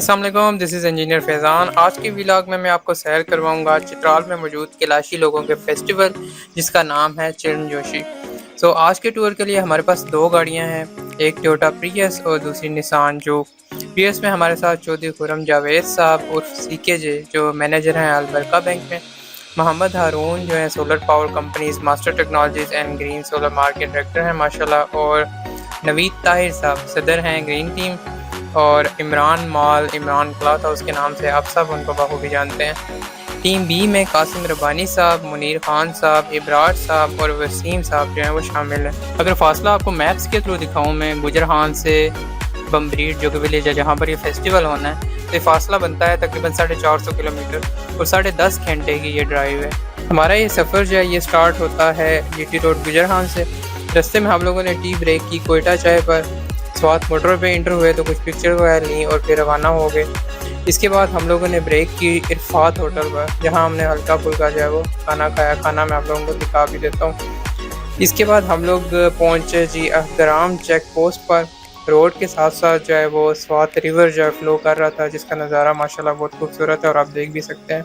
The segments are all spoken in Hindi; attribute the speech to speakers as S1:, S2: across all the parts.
S1: अस्सलाम वालेकुम, दिस इज़ इंजीनियर फैज़ान। आज की व्लॉग में मैं आपको सैर करवाऊंगा चित्राल में मौजूद कैलाशी लोगों के फेस्टिवल जिसका नाम है चिरण जोशी। आज के टूर के लिए हमारे पास दो गाड़ियां हैं, एक टोयोटा प्रियस और दूसरी निसान जूक। प्रियस में हमारे साथ चौधरी खुरम जावेद साहब उर्फ CKJ जो मैनेजर हैं अलबरका बैंक में, मोहम्मद हारून जो है solar power companies master technologies and green solar market director हैं माशाल्लाह, और नवीद ताहिर साहब सदर हैं ग्रीन टीम, और इमरान क्लॉथ हाउस के नाम से आप सब उनको बखूबी जानते हैं। टीम बी में कासिम रब्बानी साहब, मुनीर खान साहब, इब्रार साहब और वसीम साहब जो हैं वो शामिल हैं। अगर फासला आपको मैप्स के थ्रू दिखाऊं मैं गुजरहान से बम्बरीड जो कि विलेज है जहाँ पर ये फेस्टिवल होना है, तो ये फासला बनता है तकरीबन 450 किलोमीटर और 10.5 घंटे की ये ड्राइव है। हमारा ये सफ़र जो है ये स्टार्ट होता है GT रोड गुजरहान से। रास्ते में हम लोगों ने टी ब्रेक की कोयटा चाय पर, स्वात मोटर पे इंटर हुए तो कुछ पिक्चर वगैरह ली और फिर रवाना हो गए। इसके बाद हम लोगों ने ब्रेक की इरफात होटल पर, जहां हमने हल्का फुल्का जो है वो खाना खाया। खाना मैं आप लोगों को दिखा भी देता हूँ। इसके बाद हम लोग पहुँचे जी अहतराम चेक पोस्ट पर। रोड के साथ साथ जो है वो स्वात रिवर जो है फ्लो कर रहा था, जिसका नज़ारा माशाल्लाह बहुत खूबसूरत है और आप देख भी सकते हैं।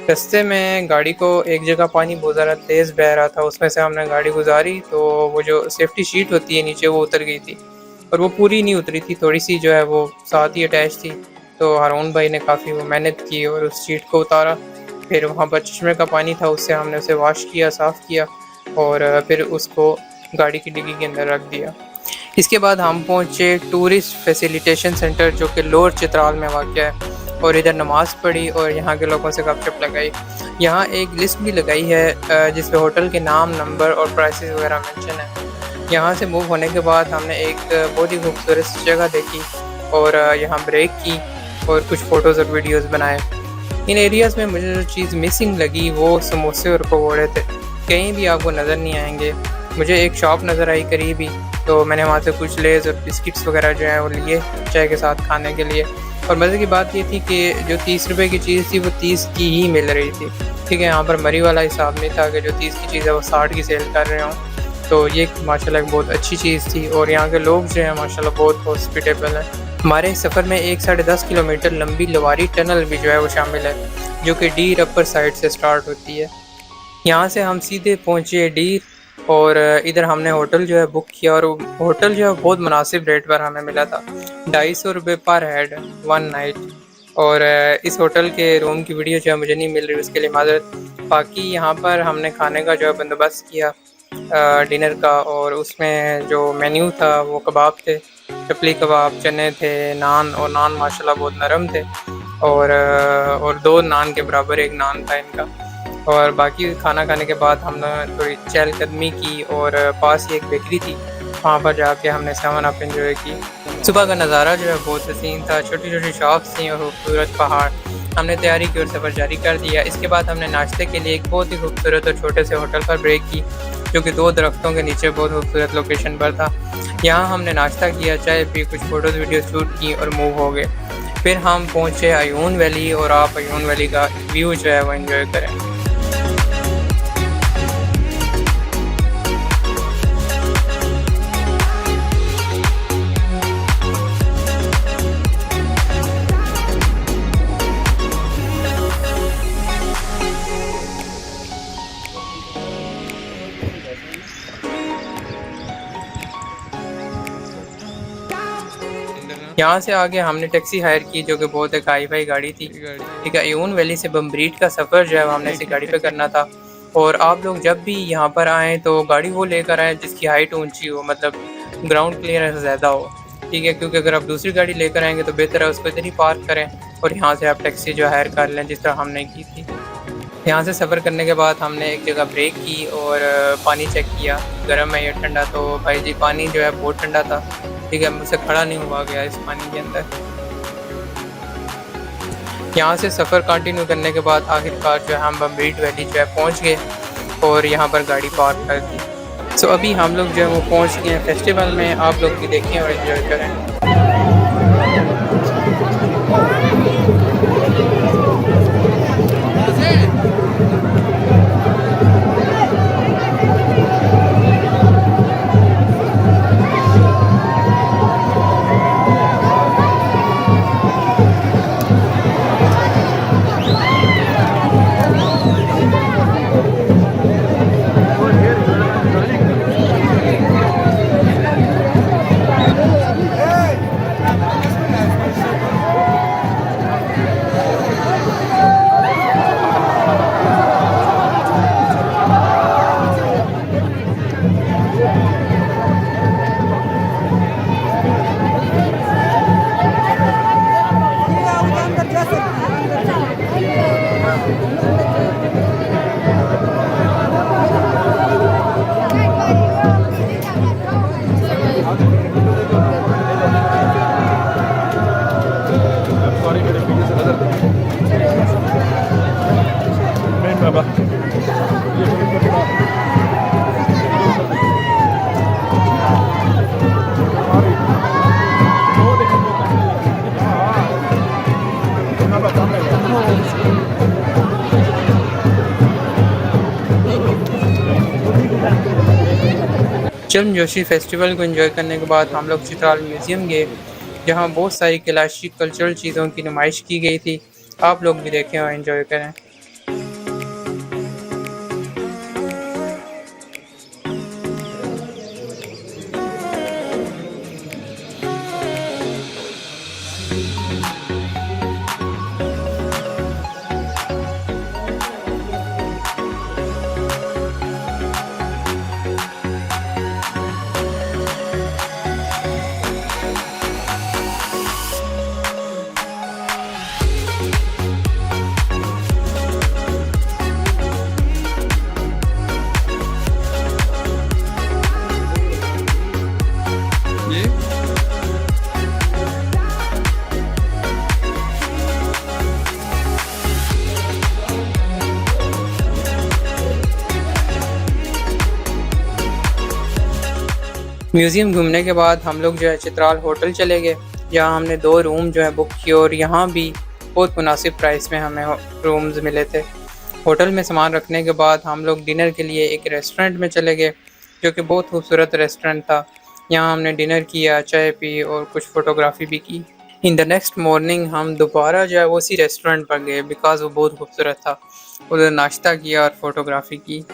S1: रास्ते में गाड़ी को एक जगह पानी बहुत ज़्यादा तेज़ बह रहा था, उसमें से हमने गाड़ी गुजारी तो वो जो सेफ्टी शीट होती है नीचे वो उतर गई थी, और वो पूरी नहीं उतरी थी, थोड़ी सी जो है वो साथ ही अटैच थी। तो हारून भाई ने काफ़ी वो मेहनत की और उस शीट को उतारा। फिर वहाँ पर चश्मे का पानी था, उससे हमने उसे वॉश किया, साफ़ किया और फिर उसको गाड़ी की डिग्गी के अंदर रख दिया। इसके बाद हम पहुँचे टूरिस्ट फैसिलिटेशन सेंटर जो कि लोअर चित्राल में वाक़या है, और इधर नमाज़ पढ़ी और यहाँ के लोगों से गपशप लगाई। यहाँ एक लिस्ट भी लगाई है जिसमें होटल के नाम, नंबर और प्राइसेस वगैरह मेंशन है। यहाँ से मूव होने के बाद हमने एक बहुत ही खूबसूरत जगह देखी और यहाँ ब्रेक की और कुछ फ़ोटोज़ और वीडियोज़ बनाए। इन एरियाज़ में मुझे जो चीज़ मिसिंग लगी वो समोसे और पकौड़े थे। कहीं भी आपको नज़र नहीं आएंगे। मुझे एक शॉप नज़र आई करीबी, तो मैंने वहाँ से कुछ लेज़ और बिस्किट्स वगैरह जो हैं वो लिए चाय के साथ खाने के लिए। और मज़े की बात ये थी कि जो 30 रुपये की चीज़ थी वो 30 की ही मिल रही थी। ठीक है, यहाँ पर मरी वाला हिसाब नहीं था कि जो 30 की चीज़ है वो 60 की सेल कर रहे हों। तो ये माशाल्लाह एक बहुत अच्छी चीज़ थी, और यहाँ के लोग जो हैं माशाल्लाह बहुत हॉस्पिटेबल हैं। हमारे सफ़र में 1-10.5 किलोमीटर लंबी लवारी टनल भी जो है वो शामिल है, जो कि डीर अपर साइड से स्टार्ट होती है। यहाँ से हम सीधे पहुँचे डीर, और इधर हमने होटल जो है बुक किया, और होटल जो है बहुत मुनासिब रेट पर हमें मिला था, 250 रुपये पर हेड 1 नाइट। और इस होटल के रूम की वीडियो जो है मुझे नहीं मिल रही, उसके लिए माज़रत। बाकी यहाँ पर हमने खाने का जो है बंदोबस्त किया डिनर का, और उसमें जो मेन्यू था वो कबाब थे, चपली कबाब, चने थे, नान, और नान माशाल्लाह बहुत नरम थे, और 2 नान के बराबर एक नान था इनका। और बाकी खाना खाने के बाद हमने थोड़ी चहलकदमी की, और पास ही एक बेकरी थी, वहाँ पर जाके हमने 7 अप एंजॉय की। सुबह का नज़ारा जो है बहुत हसीन था, छोटी छोटी शॉप्स थी और खूबसूरत पहाड़। हमने तैयारी की और सफ़र जारी कर दिया। इसके बाद हमने नाश्ते के लिए एक बहुत ही खूबसूरत और छोटे से होटल पर ब्रेक की, जो कि 2 दरख्तों के नीचे बहुत खूबसूरत लोकेशन पर था। यहाँ हमने नाश्ता किया, चाय पी, कुछ फ़ोटोज़ वीडियो शूट की और मूव हो गए। फिर हम पहुँचे अयून वैली, और आप अयून वैली का व्यू जो है वो एंजॉय करें। यहाँ से आगे हमने टैक्सी हायर की, जो कि बहुत एक हाई फाई गाड़ी थी। ठीक है, अयून वैली से बम्बरीड का सफ़र जो है हमने इसी गाड़ी पे करना था। और आप लोग जब भी यहाँ पर आएँ तो गाड़ी वो लेकर आएँ जिसकी हाइट ऊंची हो, मतलब ग्राउंड क्लियरेंस ज़्यादा हो। ठीक है, क्योंकि अगर आप दूसरी गाड़ी लेकर आएँगे तो बेहतर है उसको इधर ही पार्क करें और यहाँ से आप टैक्सी जो हायर कर लें, जिस तरह हमने की थी। यहाँ से सफ़र करने के बाद हमने एक जगह ब्रेक की और पानी चेक किया, गर्म है या ठंडा। तो भाई जी पानी जो है बहुत ठंडा था। ठीक है, मुझसे खड़ा नहीं हुआ गया इस पानी के अंदर। यहाँ से सफ़र कंटिन्यू करने के बाद आखिरकार जो है हम बम्बरीड वैली जो है पहुँच गए और यहाँ पर गाड़ी पार्क कर दी। अभी हम लोग जो है वो पहुँच गए हैं फेस्टिवल में। आप लोग भी देखें और एंजॉय करें। चिल्ड्रन जोशी फेस्टिवल को एंजॉय करने के बाद हम लोग चित्राल म्यूज़ियम गए, जहाँ बहुत सारी क्लासिक कल्चरल चीज़ों की नुमाइश की गई थी। आप लोग भी देखें और एंजॉय करें। म्यूज़ियम घूमने के बाद हम लोग जो है चित्राल होटल चले गए, जहाँ हमने 2 रूम जो है बुक किए और यहाँ भी बहुत मुनासिब प्राइस में हमें रूम्स मिले थे। होटल में सामान रखने के बाद हम लोग डिनर के लिए एक रेस्टोरेंट में चले गए, जो कि बहुत खूबसूरत रेस्टोरेंट था। यहाँ हमने डिनर किया, चाय पी और कुछ फ़ोटोग्राफी भी की। इन द नेक्स्ट मॉर्निंग हम दोबारा जो है उसी रेस्टोरेंट पर गए, बिकॉज़ वो बहुत खूबसूरत था। उधर नाश्ता किया और फ़ोटोग्राफी की।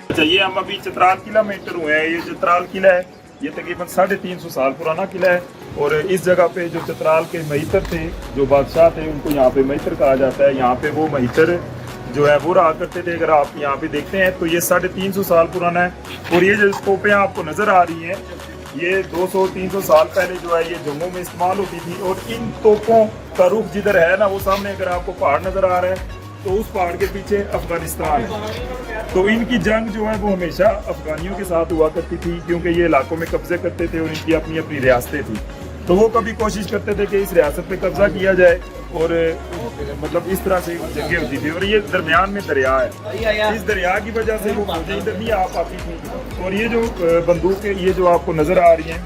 S2: अच्छा, ये हम अभी चित्राल किला में एंटर हुए हैं। ये चित्राल किला है, ये तकरीबन 350 साल पुराना किला है। और इस जगह पे जो चित्राल के महितर थे, जो बादशाह थे, उनको यहाँ पे महितर कहा जाता है। यहाँ पे वो महितर जो है वो रहा करते थे। अगर आप यहाँ पे देखते हैं तो ये 350 साल पुराना है। और ये जो तोपें आपको नजर आ रही हैं, ये 200-300 साल पहले जो है ये जंगों में इस्तेमाल होती थी। और इन तोपों का रुख जिधर है ना, वो सामने अगर आपको पहाड़ नजर आ रहा है तो उस पहाड़ के पीछे अफगानिस्तान है। तो इनकी जंग जो है वो हमेशा अफगानियों के साथ हुआ करती थी, क्योंकि ये इलाकों में कब्जे करते थे और इनकी अपनी अपनी रियासतें थी। तो वो कभी कोशिश करते थे कि इस रियासत पे कब्जा किया जाए, और मतलब इस तरह से जंगें होती थी। और ये दरमियान में दरिया है, इस दरिया की वजह से वो फौजें इधर नहीं आ पाती थी। और ये जो बंदूक ये जो आपको नजर आ रही हैं,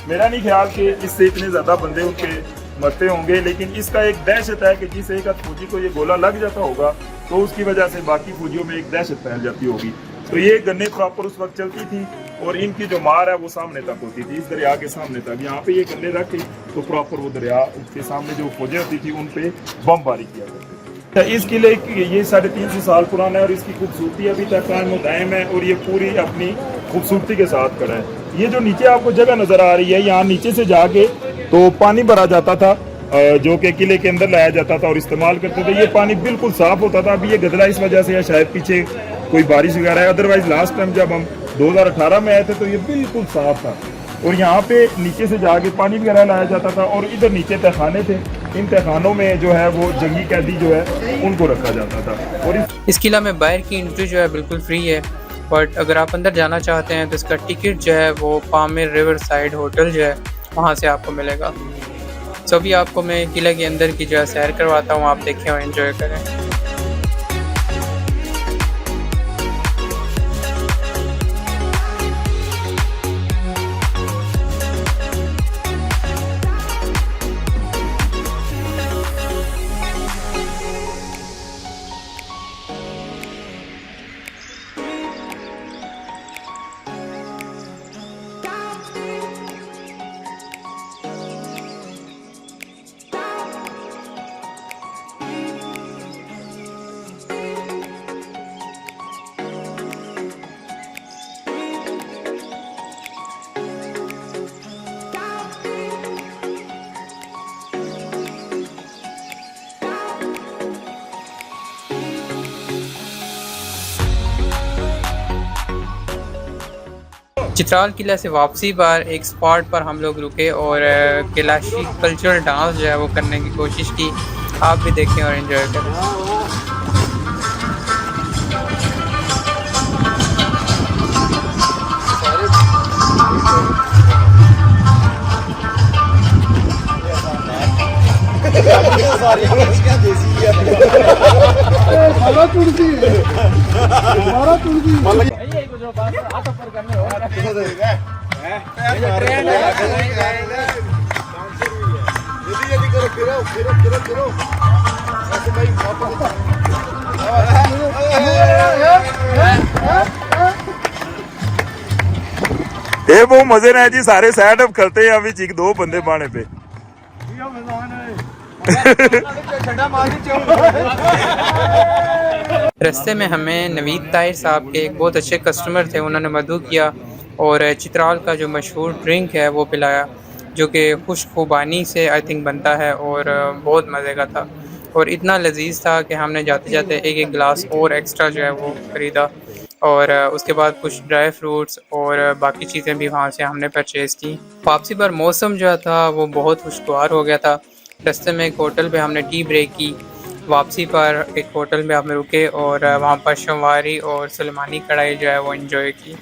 S2: मेरा नहीं ख्याल कि इससे इतने ज्यादा बंदे उनके मरते होंगे, लेकिन इसका एक दहशत है कि जिस एक फौजी को ये गोला लग जाता होगा तो उसकी वजह से बाकी फौजियों में एक दहशत फैल जाती होगी। तो ये गन्ने प्रॉपर उस वक्त चलती थी और इनकी जो मार है वो सामने तक होती थी, इस दरिया के सामने तक। यहाँ पे ये गन्ने रख के तो प्रॉपर वो दरिया उसके सामने जो फौजें होती थी उन पे बमबारी किया करती थी। इस किले ये 350 साल पुराना है और इसकी खूबसूरती अभी तक कायम दायम है और ये पूरी अपनी खूबसूरती के साथ खड़ा है। ये जो नीचे आपको जगह नजर आ रही है, यहाँ नीचे से जाके तो पानी भरा जाता था, जो कि किले के अंदर लाया जाता था और इस्तेमाल करते थे। ये पानी बिल्कुल साफ होता था। अभी ये गदला इस वजह से या शायद पीछे कोई बारिश वगैरह है, अदरवाइज लास्ट टाइम जब हम 2018 में आए थे तो ये बिल्कुल साफ था। और यहाँ पे नीचे से जाके पानी वगैरह लाया जाता था और इधर नीचे तहखाने थे। इन तहखानों में जो है वो जंगी कैदी जो है उनको रखा जाता था। और
S1: इस किला में बाहर की एंट्री जो है बिल्कुल फ्री है, बट अगर आप अंदर जाना चाहते हैं तो इसका टिकट जो है वो पामिर रिवर साइड होटल जो है वहाँ से आपको मिलेगा। तो अभी आपको मैं किले के अंदर की जो है सैर करवाता हूँ, आप देखें और एंजॉय करें। चित्राल किला से वापसी पर एक स्पॉट पर हम लोग रुके और क्लासिक कल्चरल डांस जो है वो करने की कोशिश की। आप भी देखें और एंजॉय करें।
S2: ਇਹ ਬਹੁਤ ਮਜ਼ੇ ਨਾਲ ਜੀ ਸਾਰੇ ਸਾਈਡ ਅਪ ਖਲਤੇ ਆ ਵਿੱਚ ਇੱਕ ਦੋ ਬੰਦੇ ਬਾਣੇ पे
S1: रास्ते में हमें नवीद ताहिर साहब के एक बहुत अच्छे कस्टमर थे, उन्होंने मदु किया और चित्राल का जो मशहूर ड्रिंक है वो पिलाया, जो कि खुशबूबानी से आई थिंक बनता है और बहुत मज़े का था और इतना लजीज था कि हमने जाते जाते एक एक गिलास और एक्स्ट्रा जो है वो ख़रीदा और उसके बाद कुछ ड्राई फ्रूट्स और बाकी चीज़ें भी वहाँ से हमने परचेज़ की। वापसी पर मौसम जो था वो बहुत खुशगवार हो गया था। रास्ते में एक होटल पे हमने टी ब्रेक की, वापसी पर एक होटल में हम रुके और वहाँ पर शमवारी और सलमानी कढ़ाई जो है वो एंजॉय की।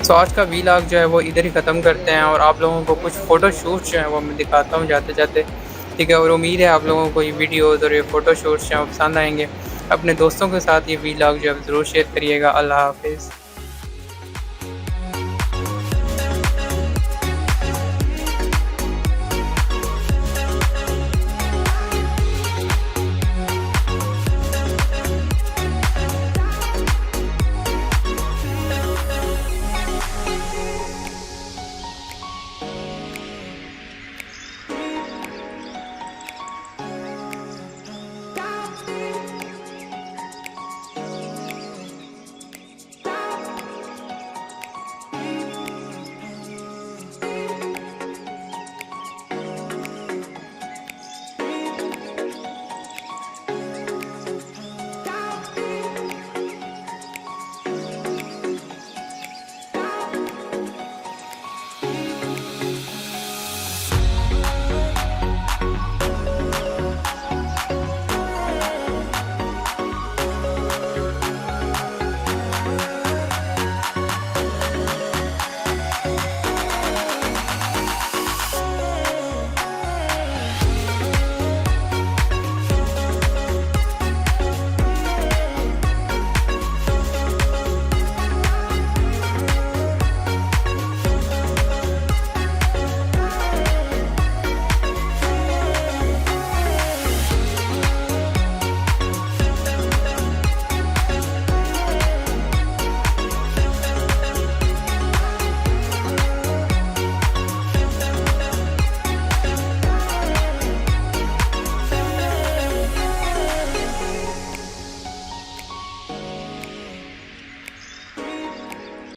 S1: तो आज का वीलॉग जो है वो इधर ही ख़त्म करते हैं और आप लोगों को कुछ फ़ोटो शूट्स जो हैं वो मैं दिखाता हूँ जाते जाते, ठीक है। और उम्मीद है आप लोगों को ये वीडियोज़ और ये फ़ोटो शूट्स जो हैं वो पसंद आएंगे। अपने दोस्तों के साथ ये वीलॉग जो है ज़रूर शेयर करिएगा। अल्लाह हाफिज़।